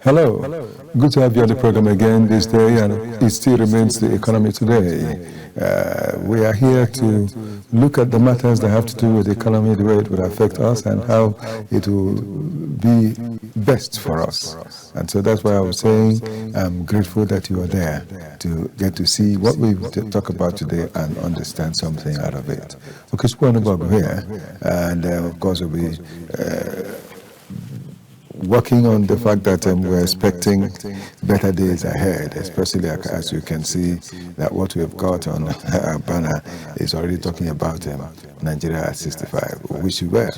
Hello. Good to have you on the program again this day, and it still remains the economy today. We are here to look at the matters that have to do with the economy, the way it will affect us, and how it will be best for us. And so that's why I was saying I'm grateful that you are there to get to see what we talk about today and understand something out of it. Okechukwu Onubogu here, and of course we'll be working on the fact that we're expecting better days ahead, especially as you can see that what we've got on our banner is already talking about Nigeria at 65. We wish you well,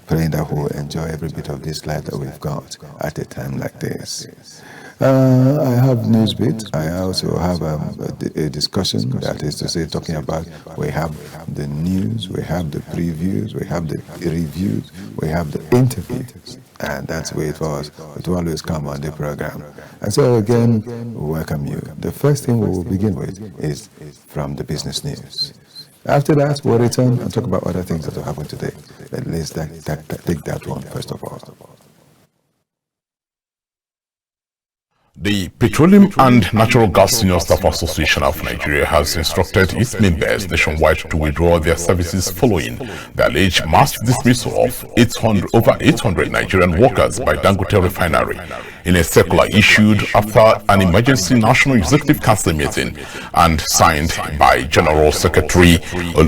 praying that we'll enjoy every bit of this life that we've got at a time like this. I have news bit. I also have a discussion, that is to say, talking about, we have the news, we have the previews, we have the reviews, we have the interviews, and that's where it was. It will always come on the program. And so again, we welcome you. The first thing we will begin with is from the business news. After that, we'll return and talk about other things that will happen today. But let's take that one first of all. The Petroleum and Natural Gas Senior Staff Association of Nigeria has instructed its members nationwide to withdraw their services following the alleged mass dismissal of over 800 Nigerian workers by Dangote Refinery in a circular issued after an emergency National Executive Council meeting and signed by General Secretary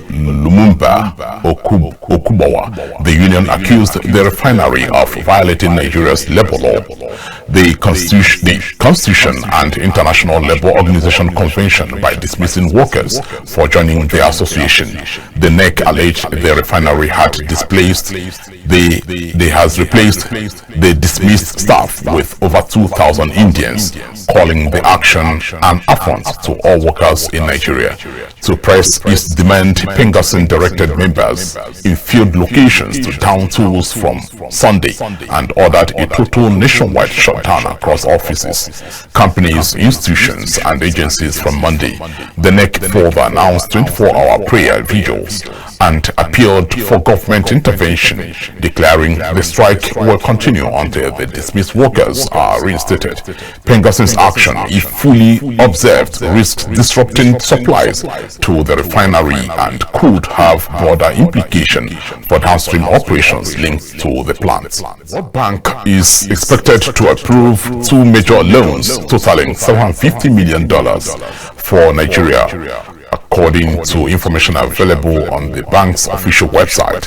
Lumumba Okubawa. The union accused the refinery of violating Nigeria's labor law, the Constitution and International Labour Organization Convention by dismissing workers for joining the association. The NEC alleged the refinery had replaced the dismissed staff with over 2,000 Indians, calling the action an affront to all workers in Nigeria. To press its demand, Pengasin directed members in field locations to down tools from Sunday and ordered a total nationwide shutdown across offices, companies, institutions and agencies from Monday. The NEC further announced 24-hour prayer vigils and appealed for government intervention, declaring the strike will continue until the dismissed workers are reinstated. Pengasin's action, if fully observed, risks disrupting supplies to the refinery and could have broader implications for downstream operations linked to the plant. World Bank is expected to approve two major loans totaling $750 million for Nigeria, according to information available on the bank's official website.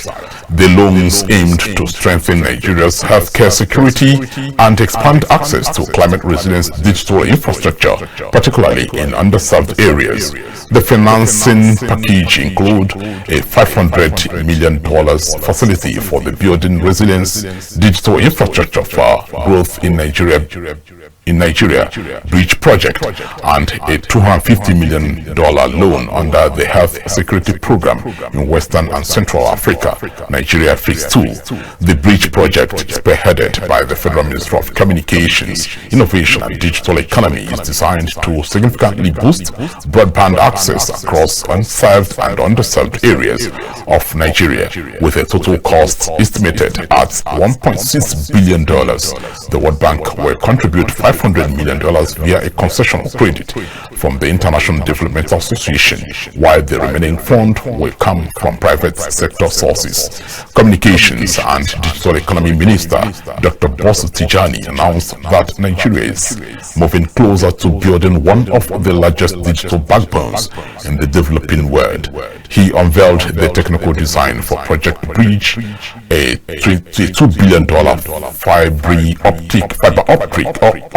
The loans aimed to strengthen Nigeria's healthcare security and expand access to climate-resilient digital infrastructure, particularly in underserved areas. The financing package includes a $500 million facility for the Building Resilience Digital Infrastructure for Growth in Nigeria Bridge Project and a $250 million loan under the Health Security Program in Western and Central Africa, Nigeria Phase 2. The Bridge Project, spearheaded by the Federal Ministry of Communications, Innovation and Digital Economy, is designed to significantly boost broadband access across unserved and underserved areas of Nigeria, with a total cost estimated at $1.6 billion. The World Bank will contribute $500 million via a concessional credit from the International Development Association, while the remaining fund will come from private sector sources. Communications and Digital Economy Minister Dr. Boss Tijani announced that Nigeria is moving closer to building one of the largest digital backbones in the developing world. He unveiled the technical design for Project Bridge, a $2 billion fiber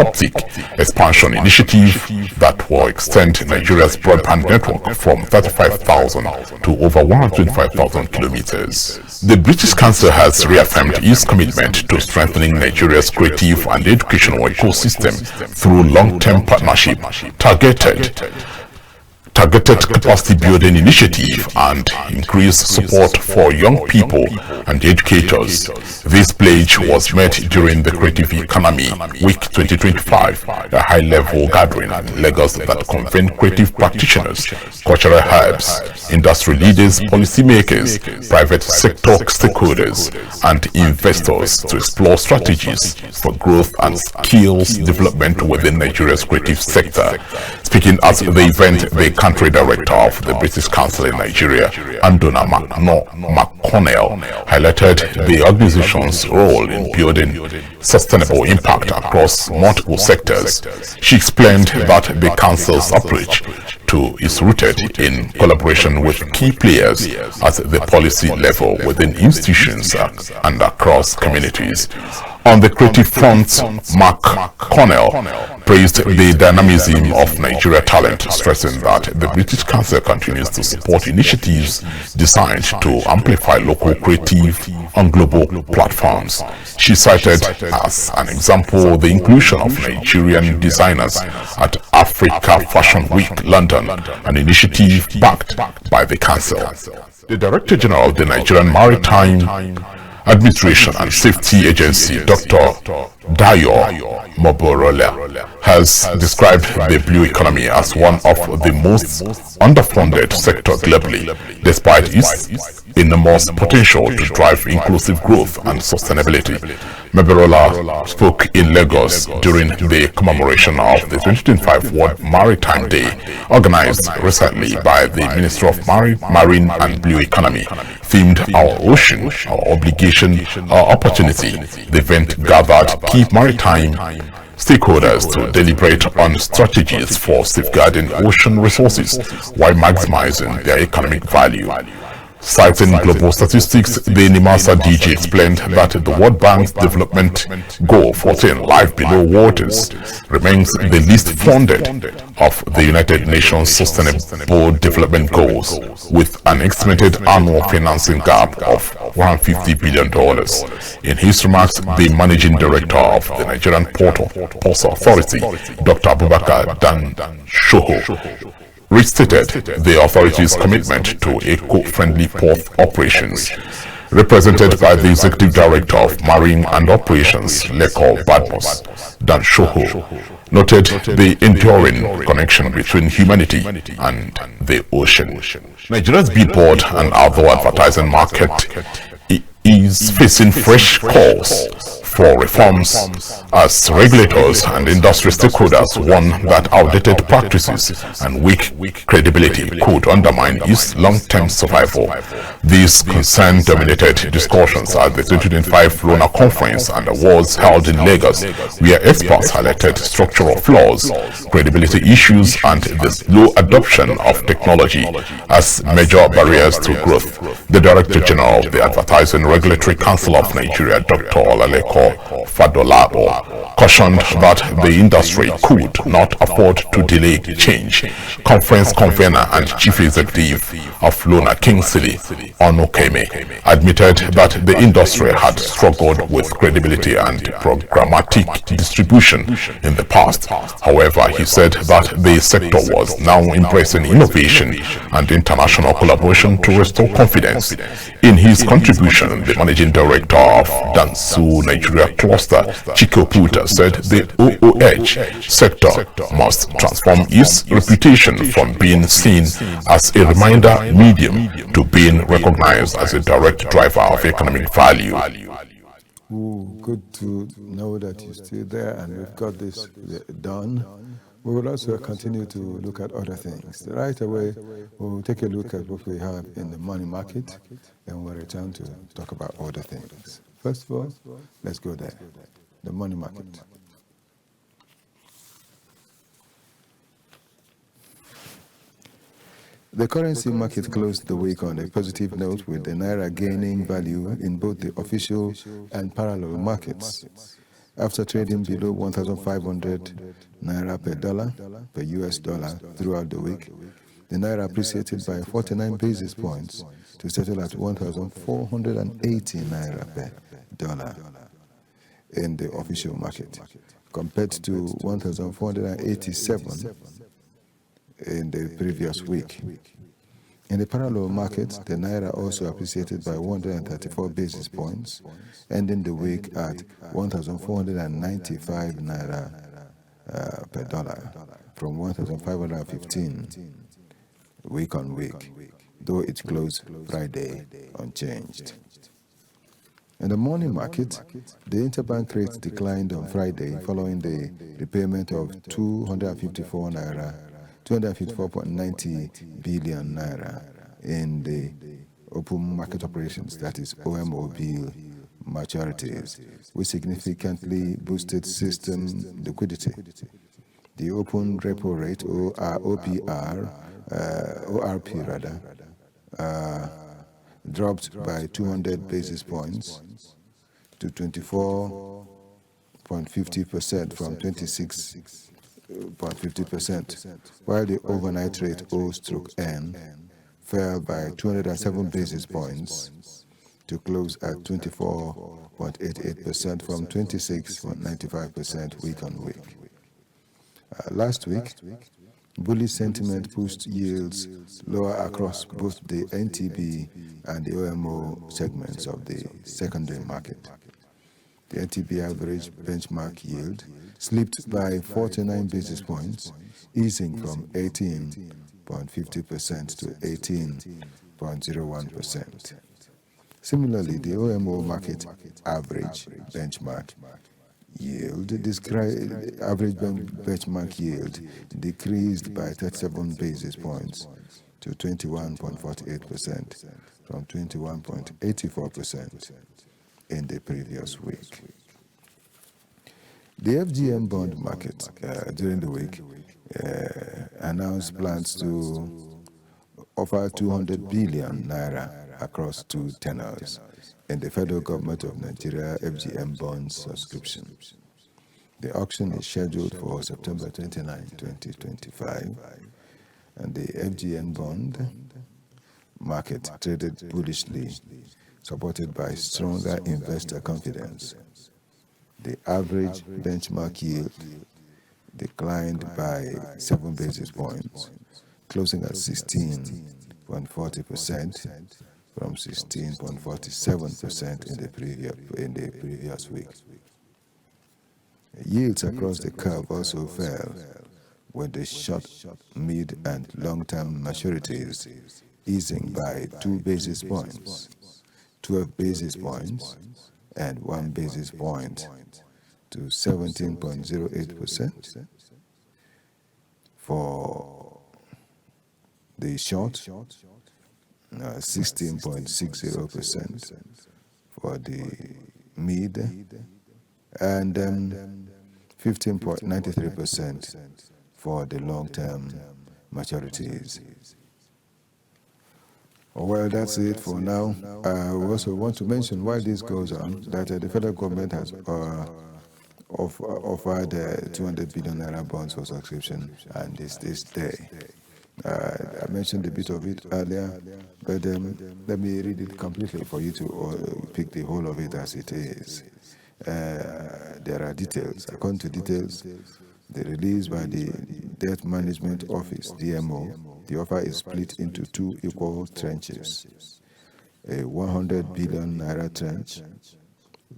optic expansion initiative that will extend Nigeria's broadband network from 35,000 to over 125,000 kilometers. The British Council has reaffirmed its commitment to strengthening Nigeria's creative and educational ecosystem through long-term partnership targeted targeted capacity building initiative and increased support for young people and educators. This pledge was met during the Creative Economy Week 2025, a high-level gathering in Lagos that convened creative practitioners, cultural hubs, industry leaders, policymakers, private sector stakeholders, and investors to explore strategies for growth and skills development within Nigeria's creative sector. Speaking at the event, the country director of the British Council in Nigeria, Andona McConnell, highlighted the organization's role in building sustainable impact across multiple sectors. She explained that the council's approach is rooted in collaboration with key players at the policy level within institutions and across communities. On the creative front, McConnell praised the dynamism of Nigeria talent, stressing that the British Council continues to support initiatives designed to amplify local creative on global platforms. She cited as an example the inclusion of Nigerian designers at Africa Fashion Week London, an initiative backed by the Council. The Director General of the Nigerian Maritime Administration and Safety Agency, Dr. Dayo Moborola, has described the blue economy as one of the most underfunded sectors globally, despite its enormous potential to drive inclusive growth and sustainability. Moborola spoke in Lagos during the commemoration of the 2025 World Maritime Day, organized recently by the Ministry of Marine and Blue Economy, themed Our Ocean, Our Obligation, Our Opportunity. The event gathered key maritime stakeholders to deliberate on strategies for safeguarding ocean resources while maximizing their economic value. Citing global statistics, the NIMASA DG explained that the World Bank's development goal 14, life below waters, remains the least funded of the United Nations Sustainable Development Goals, with an estimated annual financing gap of $150 billion. In his remarks, the Managing Director of the Nigerian Ports Authority, Dr. Abubakar Dan Shoho, restated the authority's commitment to eco-friendly port operations. Represented by the Executive Director of Marine and Operations, Leko Badmus, Dan Shoho, noted the enduring connection between humanity and the ocean. Nigeria's billboard and outdoor advertising market is facing fresh calls for reforms as regulators and industry stakeholders warn that outdated practices and weak credibility could undermine its long-term survival. These concerns dominated discussions at the 2025 Luna Conference and awards held in Lagos, where experts highlighted structural flaws, credibility issues, and the slow adoption of technology as major barriers to growth. The Director General of the Advertising Regulatory Council of Nigeria, Dr. Olaleko Fadolabo, cautioned that the industry could not afford to delay change. Conference convener and chief executive of Luna, Kingsley Onukeme, admitted that the industry had struggled with credibility and programmatic distribution in the past. However, he said that the sector was now embracing innovation and international collaboration to restore confidence. In his contribution, the Managing Director of Dansu Nigeria Cluster, Chiko Puta, said the OOH sector must transform its reputation from being seen as a reminder medium to being recognized as a direct driver of economic value. Ooh, good to know that you're still there and we've got this done. We will also continue to look at other things. Right away, we'll take a look at what we have in the money market, and we'll return to talk about other things. First of all, let's go there. The money market. The currency market closed the week on a positive note, with the Naira gaining value in both the official and parallel markets. After trading below 1,500 Naira per dollar, per US dollar throughout the week, the Naira appreciated by 49 basis points to settle at 1,480 Naira per dollar in the official market, compared to 1,487 in the previous week. In the parallel market, the Naira also appreciated by 134 basis points, ending the week at 1,495 Naira per dollar, from 1,515 week on week, though it closed Friday unchanged. In the morning market, the interbank rate declined on Friday following the repayment of 254.90 billion naira in the open market operations, that is OMOB maturities, which significantly boosted system liquidity. The open repo rate, ORP rather, dropped by 200 basis points to 24.50% from 26.50%, while the overnight rate O/N fell by 207 basis points to close at 24.88% from 26.95% week on week. Last week, bullish sentiment pushed yields lower across both the NTB and the OMO segments of the secondary market. The NTB average benchmark yield slipped by 49 basis points, easing from 18.50% to 18.01%. Similarly, the OMO market average benchmark yield decreased by 37 basis points to 21.48% from 21.84% in the previous week. The FGM bond market during the week announced plans to offer 200 billion naira across 2 tenors in the federal government of Nigeria FGM bond subscription. The auction is scheduled for September 29, 2025, and the FGM bond market traded bullishly, supported by stronger investor confidence. The average benchmark yield declined by 7 basis points, closing at 16.40% from 16.47% in the previous week. Yields across the curve also fell, with the short, mid, and long-term maturities easing by 2 basis points, 12 basis points, and 1 basis point to 17.08% for the short, 16.60% for the mid, and 15.93% for the long-term maturities. Well, that's it for now. We also want to mention, while this goes on, that the federal government has offered 200 billion naira bonds for subscription, and this day. I mentioned a bit of it earlier, but let me read it completely for you to pick the whole of it as it is. There are details. According to details, the release by the Debt Management Office, DMO, the offer is split into 2 equal tranches. A 100 billion naira tranche,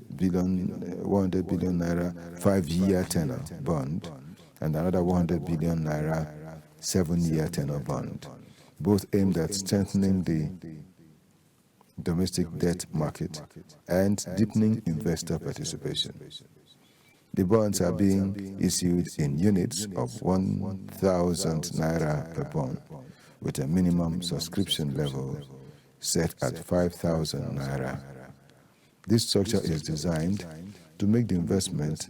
100 billion naira 5-year tenor bond, and another 100 billion naira 7-year tenor bond, both aimed at strengthening the domestic debt market and deepening investor participation. The bonds are being issued in units of 1,000 naira per bond, with a minimum subscription level set at 5,000 naira. This structure is designed to make the investment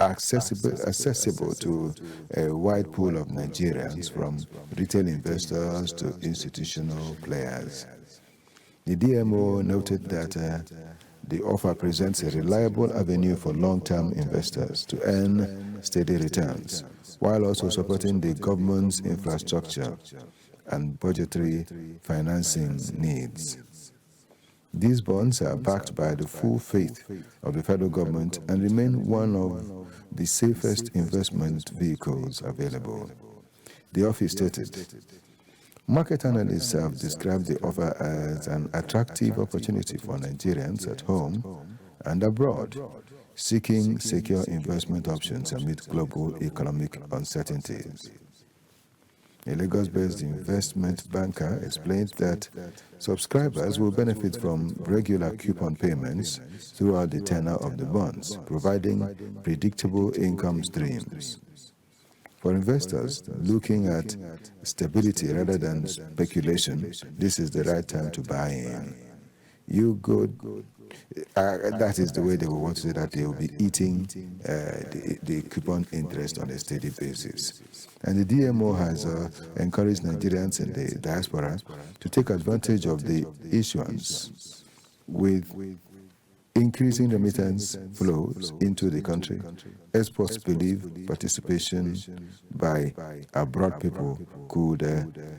accessible to a wide pool of Nigerians, from retail investors to institutional players. The DMO noted that the offer presents a reliable avenue for long-term investors to earn steady returns, while also supporting the government's infrastructure and budgetary financing needs. These bonds are backed by the full faith of the federal government and remain one of the safest investment vehicles available. The office stated, market analysts have described the offer as an attractive opportunity for Nigerians at home and abroad, seeking secure investment options amid global economic uncertainties. A Lagos-based investment banker explained that subscribers will benefit from regular coupon payments throughout the tenure of the bonds, providing predictable income streams. For investors looking at stability rather than speculation, this is the right time to buy in. That is the way they will want to say that they will be eating the coupon interest on a steady basis. And the DMO has encouraged Nigerians in the diaspora to take advantage of the issuance with increasing remittance flows into the country. Experts believe participation by abroad people could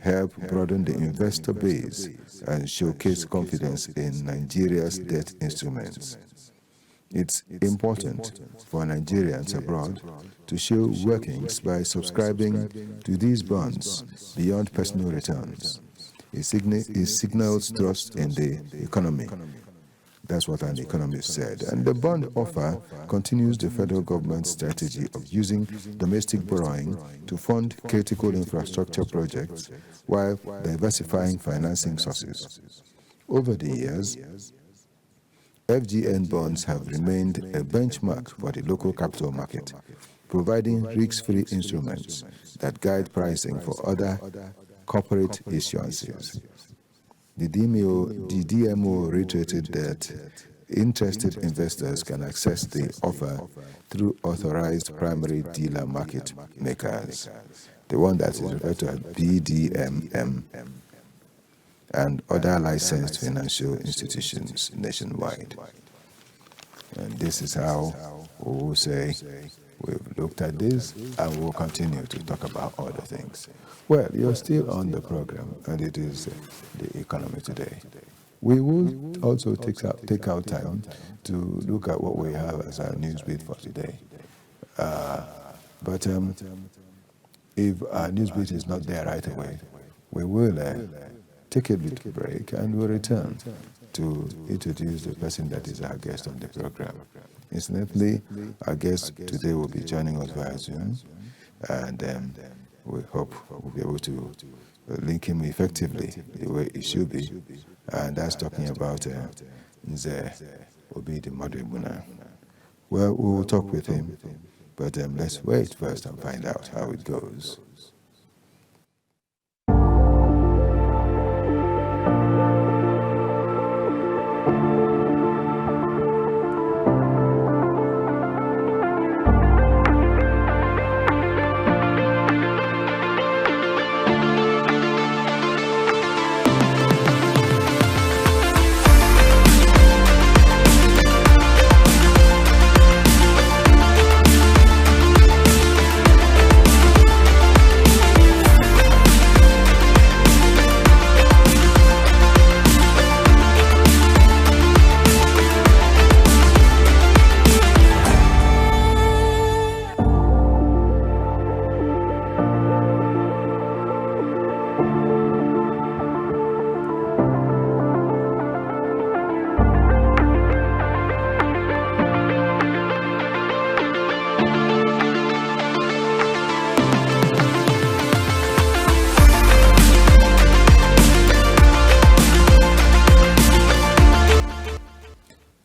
help broaden the investor base and showcase confidence in Nigeria's debt instruments. It's important for Nigerians abroad to show workings by subscribing to these bonds beyond personal returns. It signals trust in the economy. That's what an economist said. And the bond offer continues the federal government's strategy of using domestic borrowing to fund critical infrastructure projects while diversifying financing sources. Over the years, FGN bonds have remained a benchmark for the local capital market, providing risk-free instruments that guide pricing for other corporate issuances. The DMO reiterated that interested investors can access the offer through authorized primary dealer market makers, the one that is referred to as BDMM, and other licensed financial institutions nationwide. And this is how we will say we've looked at this and we'll continue to talk about other things. Well, you're still on the program, and it is the economy today. We will also take out time to look at what we have as our newsbeat for today. But if our newsbeat is not there right away, we will take a little break and we'll return to introduce the person that is our guest on the program. Incidentally, our guest today will be joining us via Zoom, and we hope we'll be able to link him effectively the way it should be. And that's talking about Nze Obi the Madribuna. Well, we will talk with him, but let's wait first and find out how it goes.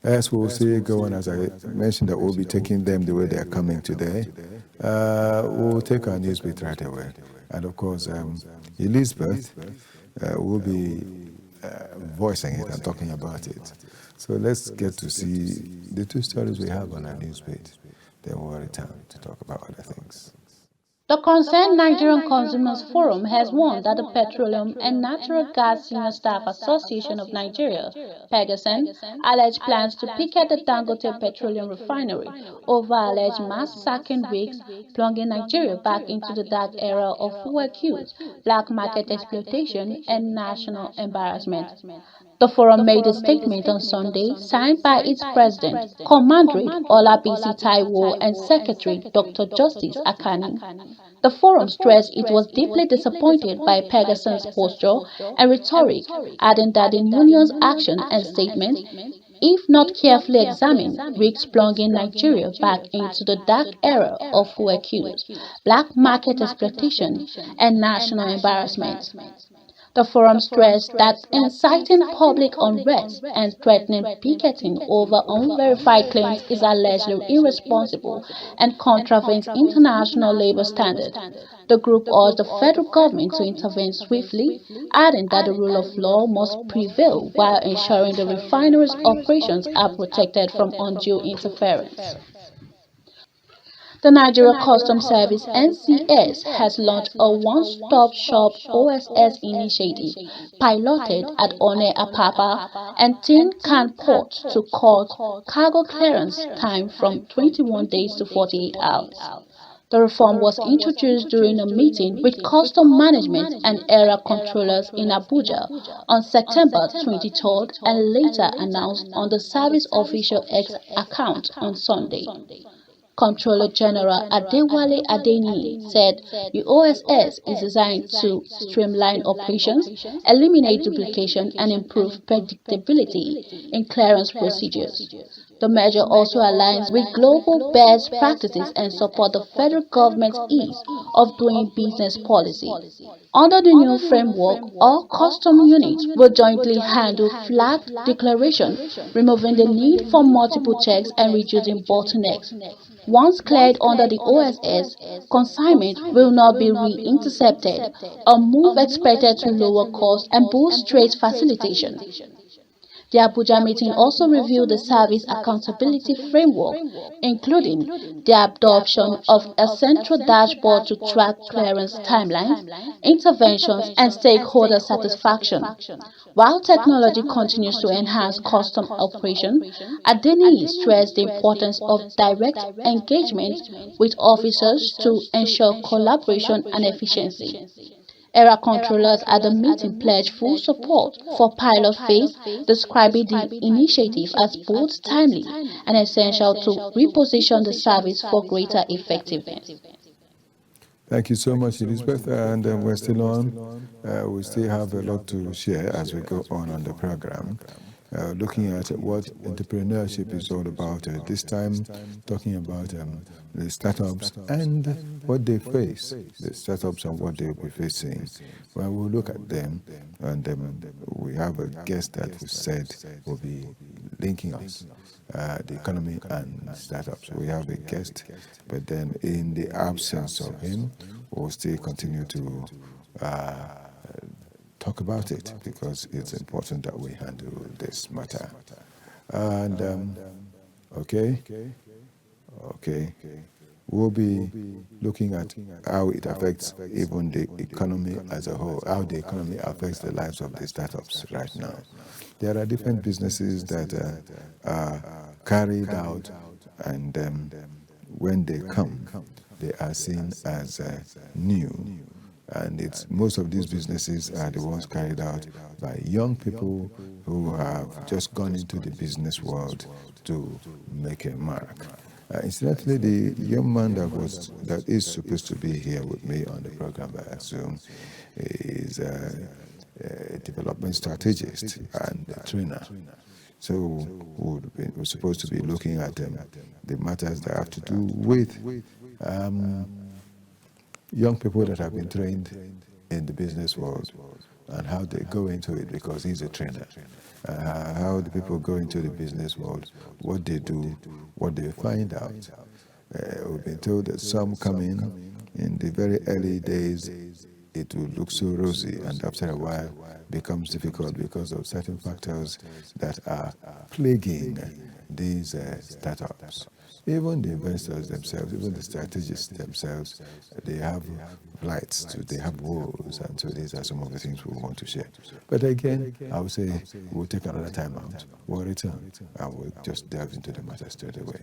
As we'll see going, as I mentioned, that we'll be taking them the way they are coming today. We'll take our newsbeat right away. And of course, Elizabeth will be voicing it and talking about it. So let's get to see the two stories we have on our newsbeat. Then we'll return to talk about other things. The Concerned Nigerian Consumers Forum has warned that the Petroleum and Natural Gas Senior Staff Association of Nigeria, Pegasen, alleged plans to picket the Dangote Petroleum Refinery over alleged mass sacking rigs, plunging Nigeria back into the dark era of fuel queues, black market exploitation, and national embarrassment. The forum made a statement on Sunday signed by its president, Comrade Olabisi Taiwo, and secretary Dr. Justice Akani. The forum stressed it was deeply disappointed by Pegarson's posture and rhetoric, adding that the union's action and statement, if not carefully examined, risks plunging Nigeria back into the dark era of fuel queues, black market exploitation, and national embarrassment. The forum stressed that inciting public unrest and threatening picketing over unverified claims is allegedly irresponsible and contravenes international labor standards. The group urged the federal government to intervene swiftly, adding that the rule of law must prevail while ensuring the refinery's operations are protected from undue interference. The Nigeria Customs Service (NCS) has launched a one-stop-shop OSS initiative piloted at One Apapa and Tin Can Port to cut cargo clearance time from 21 days to 48 hours. The reform was introduced during a meeting with custom management and area controllers in Abuja on September 23rd and later announced on the service official X account on Sunday. Comptroller General Adewale Adeniyi said the OSS is designed to streamline operations, eliminate duplication, and improve predictability in clearance procedures. The measure also aligns with global best practices and supports the federal government's ease of doing business policy. Under the new framework, all custom units will jointly handle flag declaration, removing the need for multiple checks and reducing bottlenecks. Once cleared under the OSS, consignment will not be re-intercepted, a move expected to lower costs and boost trade facilitation. The Abuja meeting also reviewed the service accountability framework, including the adoption of a central dashboard to track clearance timelines, interventions, and stakeholder satisfaction. While technology continues to enhance custom operation, Adeniyi stressed the importance of direct engagement with officers to ensure collaboration and efficiency. Area controllers at the meeting pledged full support for pilot phase, describing the initiative as both timely and essential to reposition the service for greater effectiveness. Thank you so much, Elizabeth. And we're still on. We still have a lot to share as we go on the program. Looking at what entrepreneurship is all about. This time, talking about the startups and what they face, the startups and what they'll be facing. Well, we'll look at them, and we have a guest that we said will be linking us, the economy and startups. We have a guest, but then in the absence of him, we'll still continue to talk about it because it's important that we handle this matter. And okay, we'll be looking at how it affects even the economy as a whole, how the economy affects the lives of the startups right now. There are different businesses that are carried out, and when they come, they are seen as new. And most of these businesses are the ones carried out by young people who have just gone into the business world to make a mark. Incidentally, the young man that is supposed to be here with me on the program, I assume, is a development strategist and a trainer. So we're supposed to be looking at the matters that have to do with young people that have been trained in the business world and how they go into it, because he's a trainer. How the people go into the business world, what they do, what they find out. We've been told that some come in the very early days, it will look so rosy, and after a while becomes difficult because of certain factors that are plaguing these startups. Even the investors themselves, even the strategists themselves, they have flights, they have woes, and so these are some of the things we want to share. But again, I would say we'll take another time out. We'll return, and we'll just delve into the matter straight away.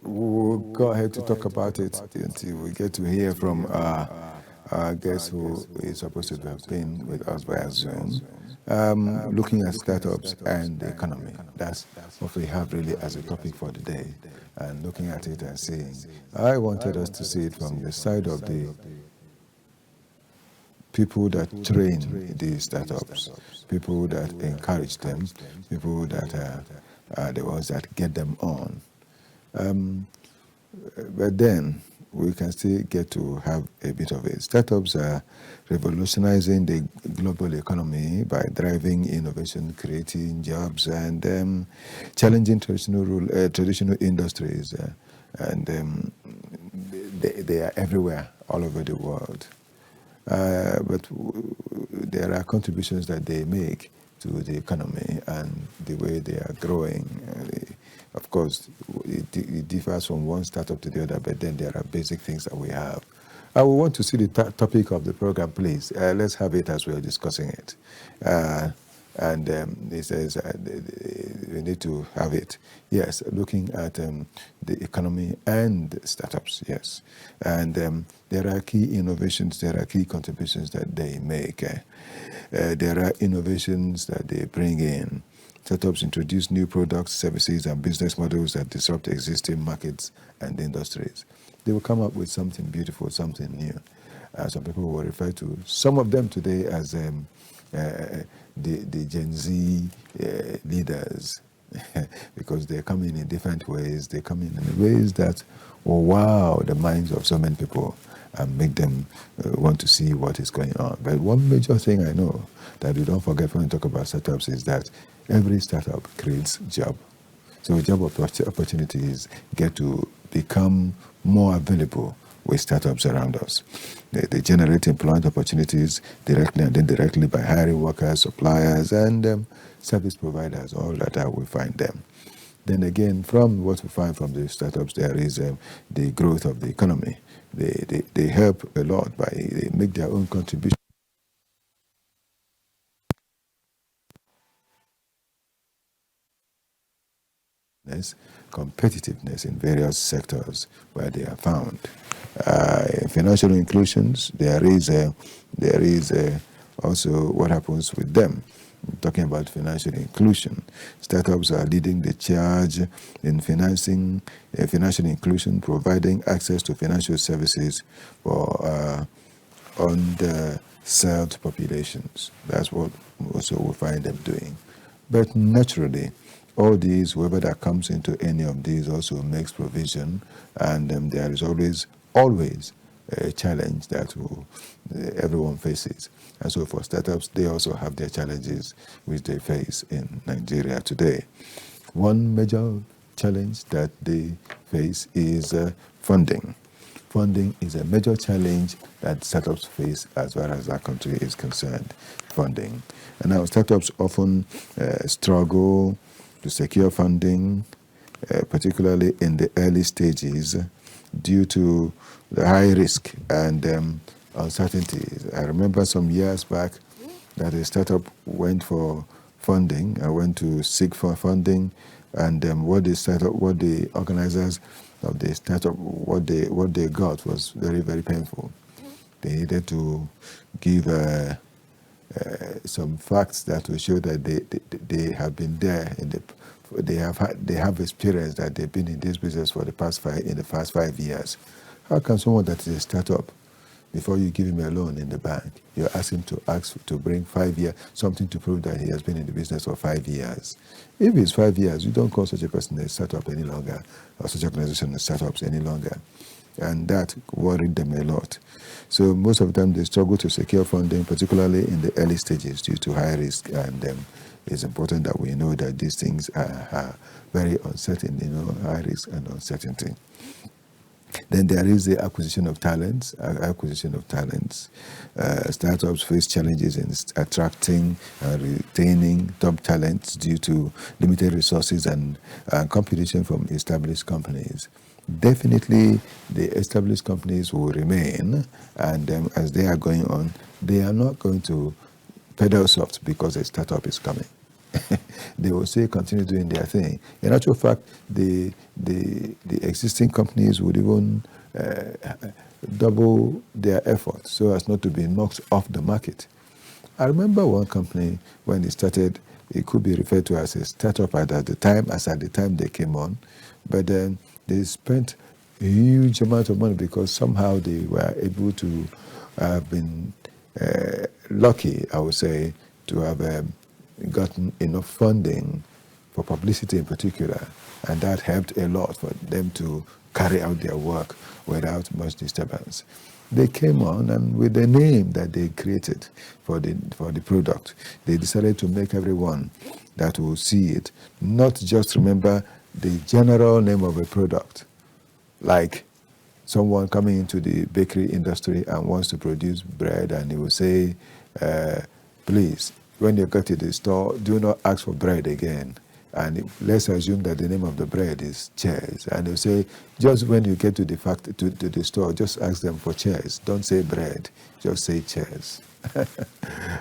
we'll go ahead to talk about it until we get to hear from our guest who is supposed to have been with us via Zoom. Looking at startups and the economy. That's what we have really as a topic for the day. And looking at it and seeing. I wanted us to see it from the side of the people that train these startups, people that encourage them, people that are the ones that get them on. But then we can still get to have a bit of it. Startups are revolutionizing the global economy by driving innovation, creating jobs, and challenging traditional industries. And they are everywhere, all over the world. But there are contributions that they make to the economy and the way they are growing. Of course, it differs from one startup to the other, but then there are basic things that we have. I would want to see the topic of the program, please. Let's have it as we're discussing it. And it says we need to have it. Yes, looking at the economy and startups, yes. And there are key innovations, there are key contributions that they make. There are innovations that they bring in. Startups introduce new products, services, and business models that disrupt existing markets and industries. They will come up with something beautiful, something new. Some people will refer to some of them today as the Gen Z leaders because they come in different ways. They come in ways that will wow the minds of so many people and make them want to see what is going on. But one major thing I know that we don't forget when we talk about startups is that every startup creates job. So job opportunities get to become more available with startups around us. They generate employment opportunities directly and indirectly by hiring workers, suppliers, and service providers, all that we find them. Then again, from what we find from the startups, there is the growth of the economy. They help a lot by, they make their own contribution. Competitiveness in various sectors where they are found. In financial inclusions, there is also what happens with them. Talking about financial inclusion, startups are leading the charge in financing financial inclusion, providing access to financial services for underserved populations. That's what also we find them doing. But naturally, all these, whoever that comes into any of these also makes provision, and there is always a challenge that everyone faces. And so for startups, they also have their challenges which they face in Nigeria today. One major challenge that they face is funding. Funding is a major challenge that startups face as far as our country is concerned, funding. And now startups often struggle to secure funding, particularly in the early stages, due to the high risk and uncertainties. I remember some years back that a startup went for funding. I went to seek for funding, and what the organizers of the startup, what they got was very, very painful. They needed to give some facts that will show that they have been there they have experience that they've been in this business for the past 5 years. How can someone that is a startup, before you give him a loan in the bank, you ask him to bring 5 years, something to prove that he has been in the business for 5 years? If it's 5 years, you don't call such a person a startup any longer, or such organization as startups any longer. And that worried them a lot. So most of them, they struggle to secure funding, particularly in the early stages due to high risk. And it's important that we know that these things are very uncertain, high risk and uncertainty. Then there is the acquisition of talents. Startups face challenges in attracting and retaining top talents due to limited resources and competition from established companies. Definitely, the established companies will remain, and as they are going on, they are not going to pedal soft because a startup is coming. they will still continue doing their thing. In actual fact, the existing companies would even double their efforts so as not to be knocked off the market. I remember one company, when it started, it could be referred to as a startup at the time they came on, but then they spent a huge amount of money because somehow they were able to have been lucky, I would say, to have gotten enough funding for publicity in particular, and that helped a lot for them to carry out their work without much disturbance. They came on, and with the name that they created for the product, they decided to make everyone that will see it not just remember the general name of a product, like someone coming into the bakery industry and wants to produce bread, and he will say, please, when you go to the store, do not ask for bread again. And let's assume that the name of the bread is chairs. And they'll say, just when you get to the store, just ask them for chairs. Don't say bread, just say chairs.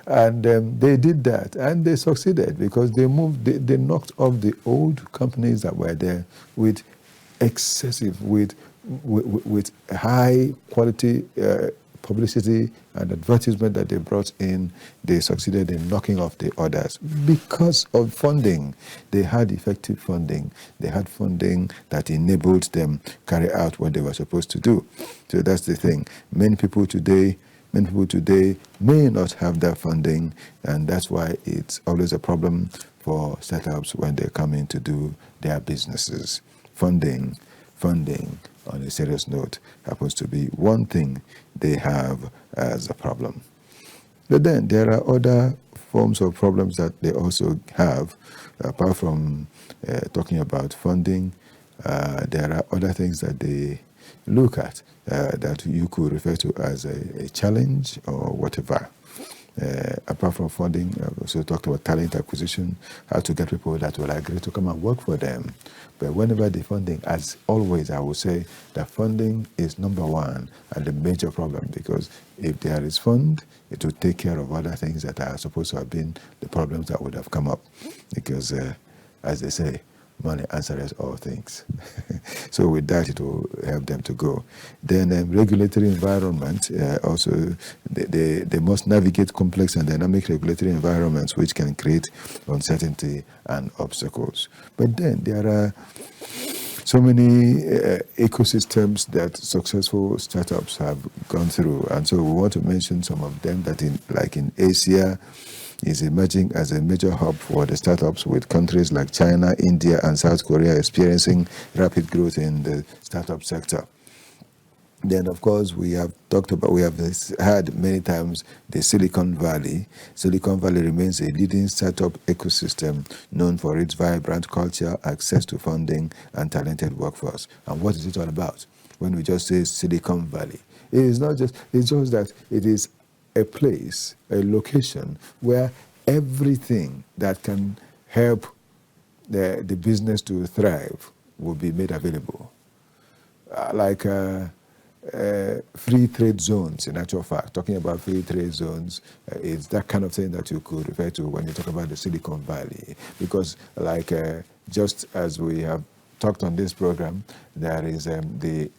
And they did that, and they succeeded because they knocked off the old companies that were there with excessive, with high quality publicity and advertisement that they brought in. They succeeded in knocking off the others because of funding. They had effective funding. They had funding that enabled them carry out what they were supposed to do. So that's the thing. Many people today may not have that funding, and that's why it's always a problem for startups when they come in to do their businesses. Funding, on a serious note, happens to be one thing they have as a problem. But then there are other forms of problems that they also have. Apart from talking about funding, there are other things that they look at that you could refer to as a challenge or whatever. Apart from funding, I've also talked about talent acquisition, how to get people that will agree to come and work for them. But whenever the funding, as always, I would say that funding is number one and the major problem, because if there is fund, it will take care of other things that are supposed to have been the problems that would have come up. Because, as they say, money answers all things. So with that, it will help them to go. Then regulatory environment, also they must navigate complex and dynamic regulatory environments which can create uncertainty and obstacles. But then there are so many ecosystems that successful startups have gone through, and so we want to mention some of them that in Asia, is emerging as a major hub for the startups, with countries like China, India, and South Korea experiencing rapid growth in the startup sector. Then, of course, we have had many times the Silicon Valley. Silicon Valley remains a leading startup ecosystem known for its vibrant culture, access to funding, and talented workforce. And what is it all about? When we just say Silicon Valley, it is not just, it's just that it is a place, a location where everything that can help the business to thrive will be made available. Like free trade zones, in actual fact. Talking about free trade zones, it's that kind of thing that you could refer to when you talk about the Silicon Valley. Because just as we have talked on this program, there is the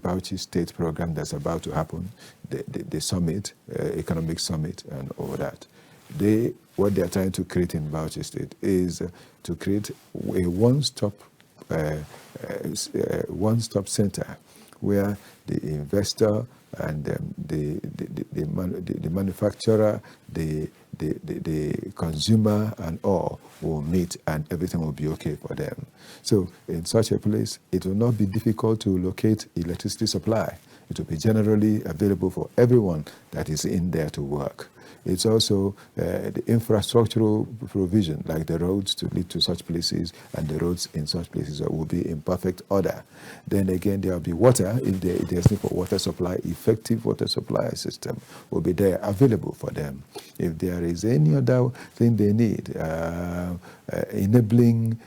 Bauchi State program that's about to happen, the summit, economic summit, and all that. What they are trying to create in Bauchi State is to create a one-stop center where the investor and the manufacturer, the consumer and all will meet, and everything will be okay for them. So in such a place, it will not be difficult to locate electricity supply. It will be generally available for everyone that is in there to work. It's also the infrastructural provision, like the roads to lead to such places, and the roads in such places will be in perfect order. Then again, there will be water. If there's need for water supply, effective water supply system will be there available for them. If there is any other thing they need, enabling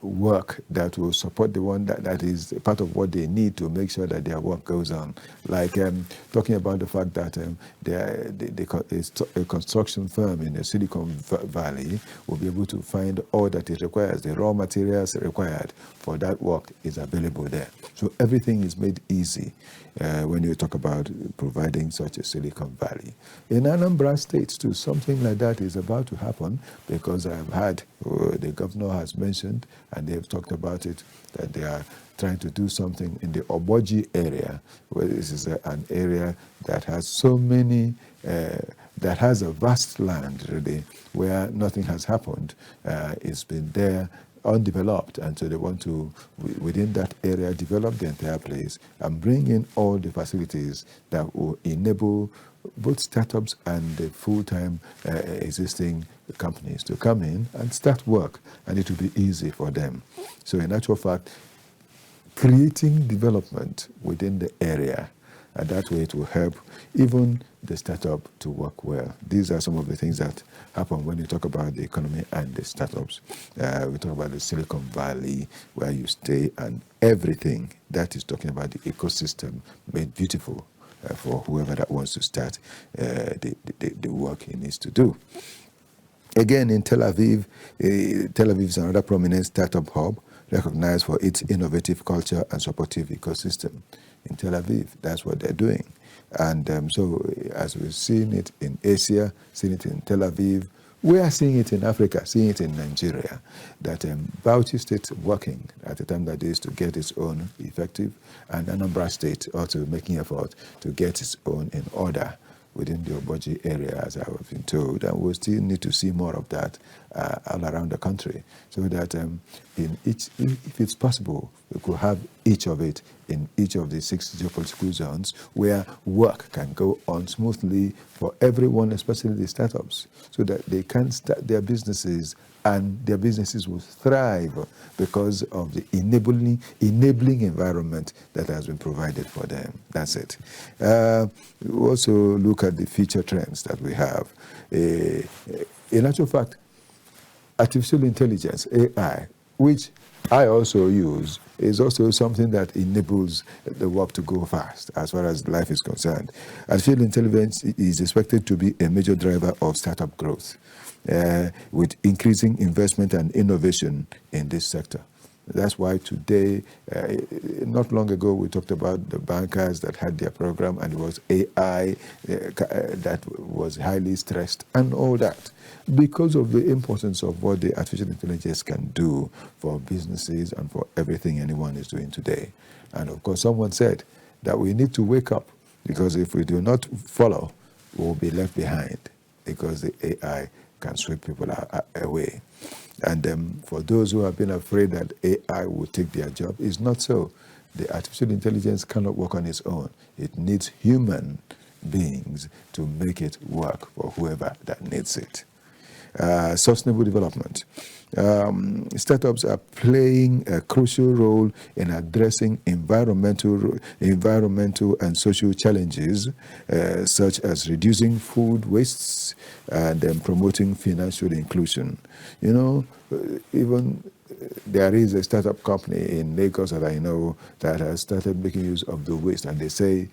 work that will support the one that is part of what they need to make sure that their work goes on. Like talking about the fact that a construction firm in the Silicon Valley will be able to find all that it requires. The raw materials required for that work is available there. So everything is made easy when you talk about providing such a Silicon Valley. In Anambra State too, something like that is about to happen, because I've had, the governor has mentioned, and they've talked about it, that they are trying to do something in the Oboji area, where this is an area that has so many, that has a vast land really, where nothing has happened. It's been there undeveloped, and so they want to, within that area, develop the entire place and bring in all the facilities that will enable both startups and the full-time existing companies to come in and start work, and it will be easy for them. So in actual fact, creating development within the area, and that way it will help even the startup to work well. These are some of the things that happen when you talk about the economy and the startups. We talk about the Silicon Valley, where you stay, and everything that is talking about the ecosystem made beautiful for whoever that wants to start the work he needs to do. Again, in Tel Aviv, Tel Aviv is another prominent startup hub, recognized for its innovative culture and supportive ecosystem. In Tel Aviv, that's what they're doing. And so as we've seen it in Asia, seen it in Tel Aviv, we are seeing it in Africa, seeing it in Nigeria, that Bauchi State working at the time that it is to get its own effective, and Anambra State also making effort to get its own in order within the Oboji area, as I have been told, and we'll still need to see more of that all around the country, so that in each, if it's possible, we could have each of it in each of the 6 geopolitical zones where work can go on smoothly for everyone, especially the startups, so that they can start their businesses and their businesses will thrive because of the enabling environment that has been provided for them. That's it. We also look at the future trends that we have. In actual fact, artificial intelligence, AI, which I also use, is also something that enables the work to go fast as far as life is concerned. Artificial intelligence is expected to be a major driver of startup growth, with increasing investment and innovation in this sector. That's why today, not long ago, we talked about the bankers that had their program, and it was AI that was highly stressed and all that, because of the importance of what the artificial intelligence can do for businesses and for everything anyone is doing today. And of course, someone said that we need to wake up, because if we do not follow, we will be left behind, because the AI can sweep people away. And for those who have been afraid that AI will take their job, it's not so. The artificial intelligence cannot work on its own. It needs human beings to make it work for whoever that needs it. Sustainable development. Startups are playing a crucial role in addressing environmental and social challenges, such as reducing food wastes and promoting financial inclusion. You know, even there is a startup company in Lagos that I know that has started making use of the waste, and they say,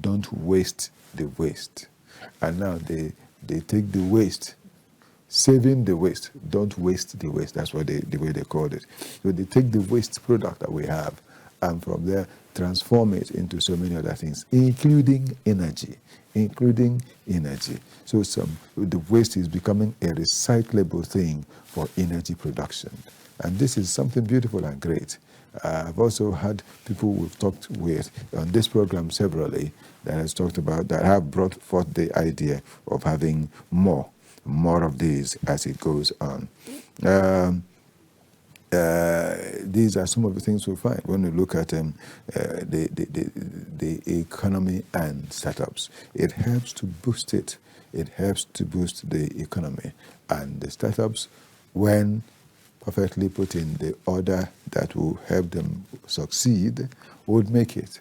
don't waste the waste. And now they take the waste, saving the waste, don't waste the waste. That's what the way they called it. So they take the waste product that we have, and from there transform it into so many other things, including energy. So the waste is becoming a recyclable thing for energy production. And this is something beautiful and great. I've also had people we've talked with on this program severally that has talked about, that have brought forth the idea of having more of these as it goes on. These are some of the things we find when we look at the economy and startups. It helps to boost it. It helps to boost the economy. And the startups, when perfectly put in the order that will help them succeed, would make it.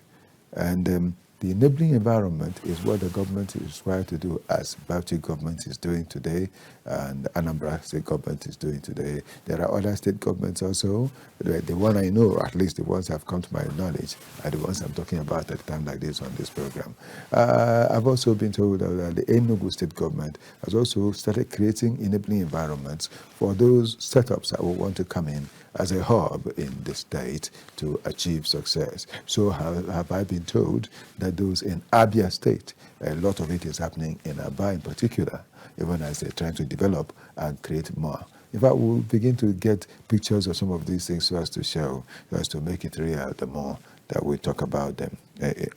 And The enabling environment is what the government is required to do, as Bauchi government is doing today and Anambra state government is doing today. There are other state governments also. The one I know, at least the ones that have come to my knowledge, are the ones I'm talking about at a time like this on this program. I've also been told that the Enugu state government has also started creating enabling environments for those setups that will want to come in as a hub in the state to achieve success. So have I been told that those in Abia State, a lot of it is happening in Aba in particular, even as they're trying to develop and create more. In fact, we'll begin to get pictures of some of these things so as to show, so as to make it real the more that we talk about them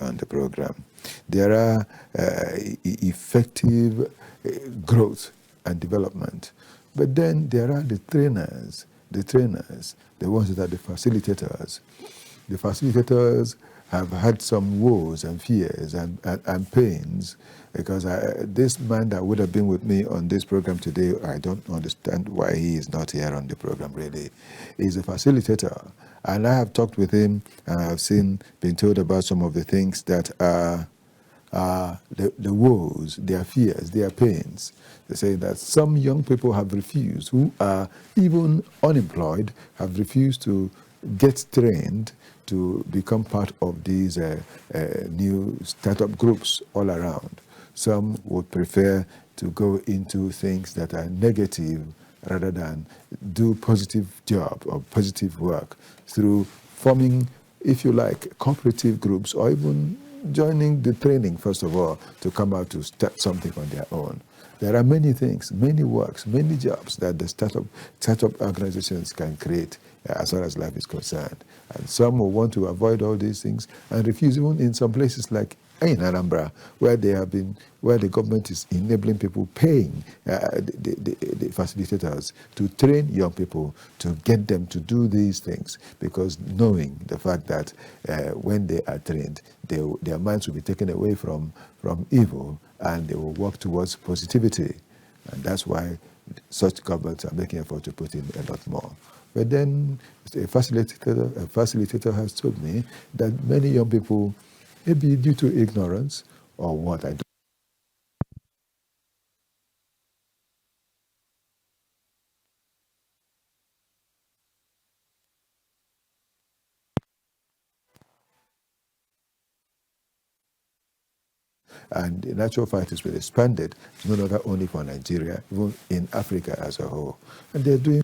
on the program. There are effective growth and development, but then there are the trainers, the ones that are the facilitators. The facilitators have had some woes and fears and pains, because this man that would have been with me on this program today, I don't understand why he is not here on the program really. He's a facilitator, and I have talked with him and I have been told about some of the things that are the woes, their fears, their pains. They say that some young people have refused, who are even unemployed, have refused to get trained to become part of these new startup groups all around. Some would prefer to go into things that are negative rather than do positive job or positive work through forming, if you like, cooperative groups, or even joining the training, first of all, to come out to start something on their own. There are many things, many works, many jobs that the startup organizations can create as far as life is concerned. And some will want to avoid all these things and refuse, even in some places like in Anambra, where the government is enabling people, paying the facilitators to train young people, to get them to do these things, because knowing the fact that when they are trained, their minds will be taken away from evil, and they will work towards positivity. And that's why such governments are making effort to put in a lot more. But then a facilitator has told me that many young people, maybe due to ignorance or what, I don't. And the natural fight has been expanded, no longer only for Nigeria, even in Africa as a whole. And they're doing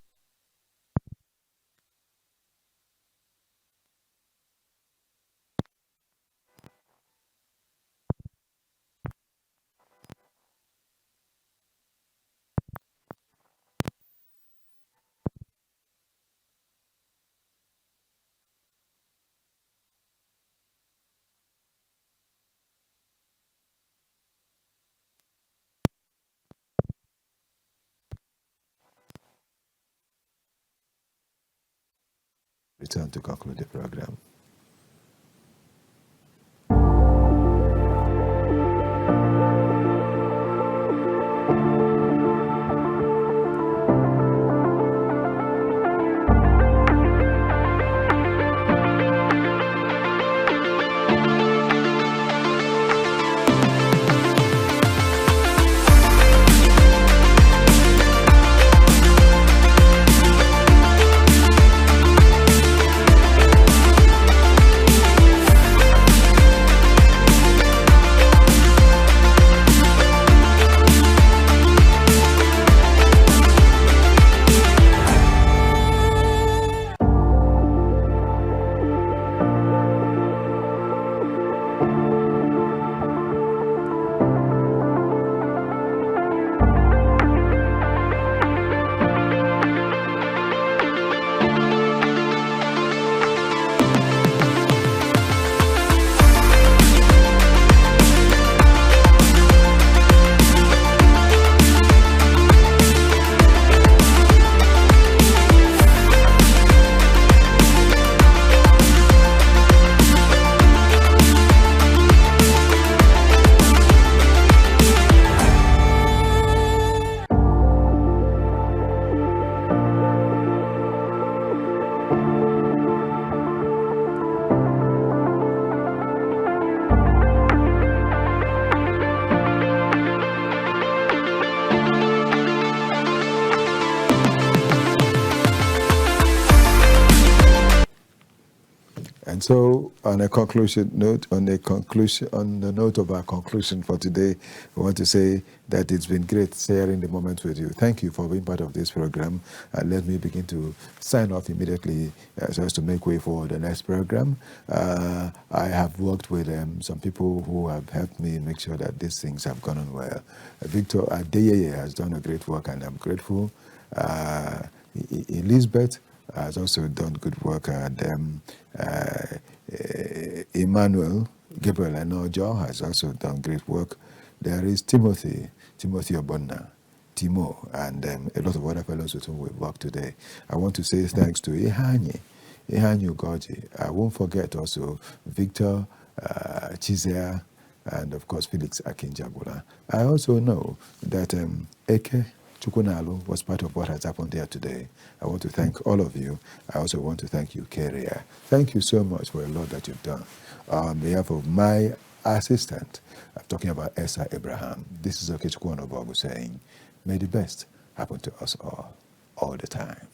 return to conclude the program. And so, on the note of our conclusion for today, we want to say that it's been great sharing the moment with you. Thank you for being part of this program. And let me begin to sign off immediately so as to make way for the next program. I have worked with some people who have helped me make sure that these things have gone on well. Victor Adeyeye has done a great work, and I'm grateful. Elizabeth has also done good work, and Emmanuel Gabriel Anojo has also done great work. There is Timothy Obonna, Timo, and a lot of other fellows with whom we've worked today. I want to say thanks to Ihanye Ugoji. I won't forget also Victor Chizea, and of course Felix Akinjabula. I also know that Eke Chukwunalu was part of what has happened here today. I want to thank all of you. I also want to thank you, Keria. Thank you so much for a lot that you've done. On behalf of my assistant, I'm talking about Esther Abraham. This is Okechukwu Onubogu saying, may the best happen to us all the time.